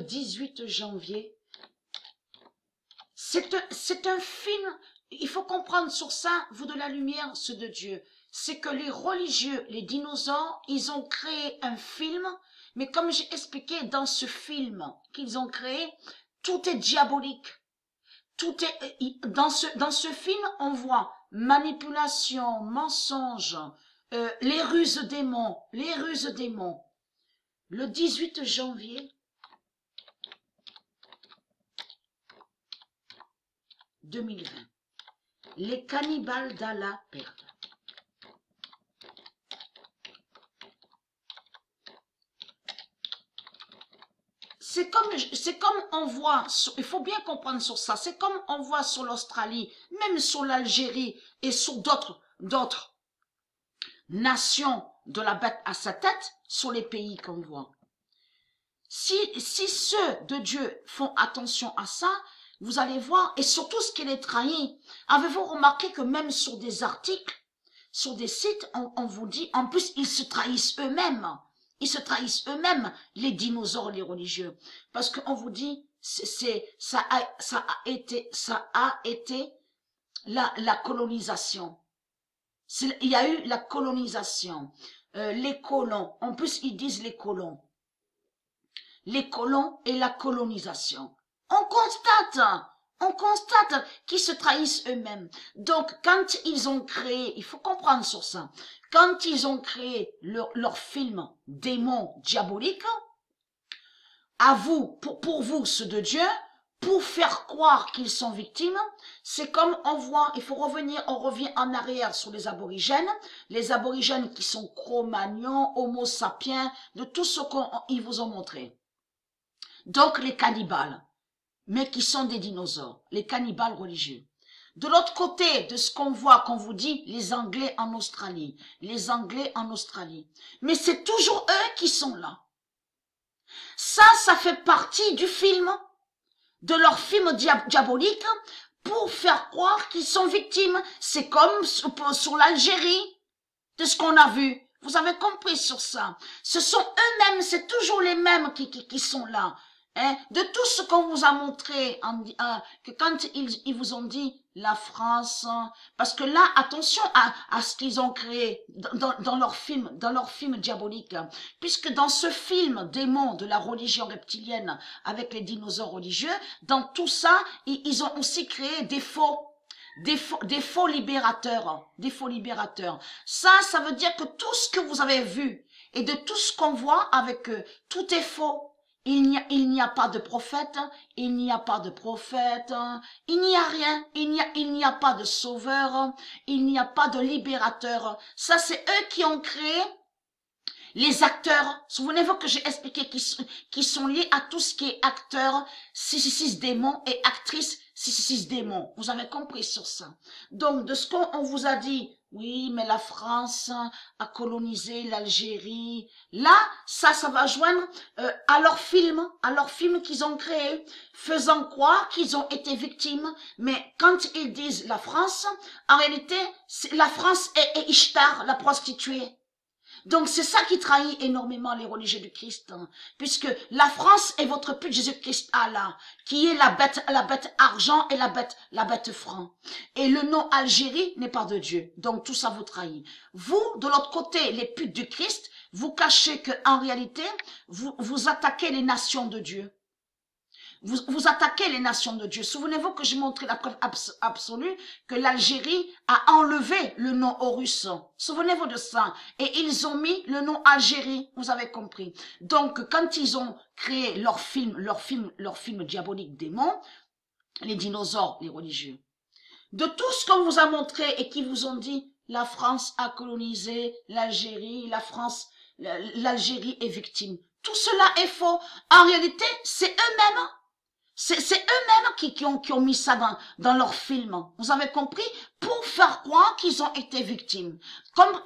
18 janvier. C'est un film, il faut comprendre sur ça, vous de la lumière, ceux de Dieu. C'est que les religieux, les dinosaures, ils ont créé un film, mais comme j'ai expliqué dans ce film qu'ils ont créé, tout est diabolique. Tout est, dans ce film, on voit manipulation, mensonge, les ruses démons, les ruses démons. Le 18 janvier 2020, les cannibales d'Allah perdent. C'est comme on voit, il faut bien comprendre sur ça, c'est comme on voit sur l'Australie, même sur l'Algérie et sur d'autres nations de la bête à sa tête, sur les pays qu'on voit. Si ceux de Dieu font attention à ça, vous allez voir, et surtout ce qui les trahit. Avez-vous remarqué que même sur des articles, sur des sites, on vous dit, en plus ils se trahissent eux-mêmes. Ils se trahissent eux-mêmes, les dinosaures, les religieux. Parce qu'on vous dit, ça a été la colonisation. Il y a eu la colonisation. Les colons, en plus ils disent les colons. Les colons et la colonisation. On constate qu'ils se trahissent eux-mêmes. Donc, quand ils ont créé, il faut comprendre sur ça, quand ils ont créé leur film démon diabolique, à vous, pour vous, ceux de Dieu, pour faire croire qu'ils sont victimes, c'est comme on voit, il faut revenir, on revient en arrière sur les aborigènes qui sont Cro-Magnons, Homo sapiens, de tout ce qu'ils vous ont montré. Donc, les cannibales, mais qui sont des dinosaures, les cannibales religieux. De l'autre côté de ce qu'on voit, qu'on vous dit, les Anglais en Australie, mais c'est toujours eux qui sont là. Ça fait partie du film, de leur film diabolique, pour faire croire qu'ils sont victimes. C'est comme sur l'Algérie, de ce qu'on a vu. Vous avez compris sur ça. Ce sont eux-mêmes, c'est toujours les mêmes qui sont là. Hein, de tout ce qu'on vous a montré, que quand ils vous ont dit la France, parce que là, attention à ce qu'ils ont créé dans leur film diabolique, puisque dans ce film démon de la religion reptilienne avec les dinosaures religieux, dans tout ça, ils ont aussi créé des faux libérateurs, Ça veut dire que tout ce que vous avez vu et de tout ce qu'on voit avec eux, tout est faux. Il n'y a pas de prophète, il n'y a pas de prophète, il n'y a rien, il n'y a pas de sauveur, il n'y a pas de libérateur. Ça, c'est eux qui ont créé les acteurs. Souvenez-vous que j'ai expliqué qui sont liés à tout ce qui est acteur, 666 démons et actrice 666 démons. Vous avez compris sur ça. Donc, de ce qu'on vous a dit, oui, mais la France a colonisé l'Algérie. Là, ça va joindre à leur film qu'ils ont créé, faisant croire qu'ils ont été victimes. Mais quand ils disent la France, en réalité, la France est Ishtar, la prostituée. Donc c'est ça qui trahit énormément les religieux du Christ, hein, puisque la France est votre pute Jésus-Christ Allah, qui est la bête argent et la bête franc. Et le nom Algérie n'est pas de Dieu. Donc tout ça vous trahit. Vous, de l'autre côté, les putes du Christ, vous cachez que en réalité, vous attaquez les nations de Dieu. Vous attaquez les nations de Dieu. Souvenez-vous que j'ai montré la preuve absolue que l'Algérie a enlevé le nom Horus. Souvenez-vous de ça. Et ils ont mis le nom Algérie. Vous avez compris. Donc, quand ils ont créé leur film diabolique démon, les dinosaures, les religieux, de tout ce qu'on vous a montré et qui vous ont dit, la France a colonisé l'Algérie, l'Algérie est victime. Tout cela est faux. En réalité, c'est eux-mêmes. C'est eux-mêmes qui ont mis ça dans leur film. Vous avez compris? Pour faire croire qu'ils ont été victimes. Comme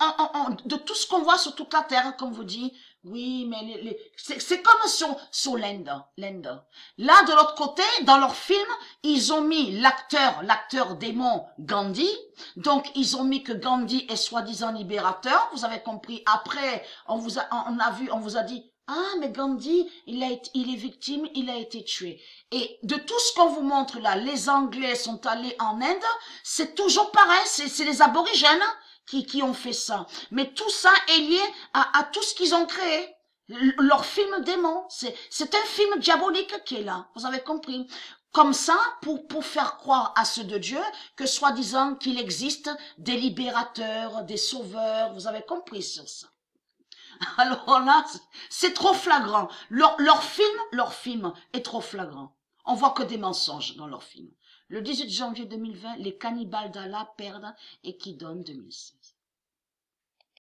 de tout ce qu'on voit sur toute la terre, comme vous dit. Oui, mais c'est comme sur l'Inde. Là, de l'autre côté, dans leur film, ils ont mis l'acteur démon Gandhi. Donc, ils ont mis que Gandhi est soi-disant libérateur. Vous avez compris? Après, on vous a dit, Ah, mais Gandhi, il est victime, il a été tué. Et de tout ce qu'on vous montre là, les Anglais sont allés en Inde, c'est toujours pareil, c'est les aborigènes qui ont fait ça. Mais tout ça est lié à tout ce qu'ils ont créé. Leur film démon, c'est un film diabolique qui est là, vous avez compris. Comme ça, pour faire croire à ceux de Dieu que soi-disant qu'il existe des libérateurs, des sauveurs, vous avez compris sur ça. Alors là, c'est trop flagrant. Leur film est trop flagrant. On voit que des mensonges dans leur film. Le 18 janvier 2020, les cannibales d'Allah perdent et qui donnent 2016.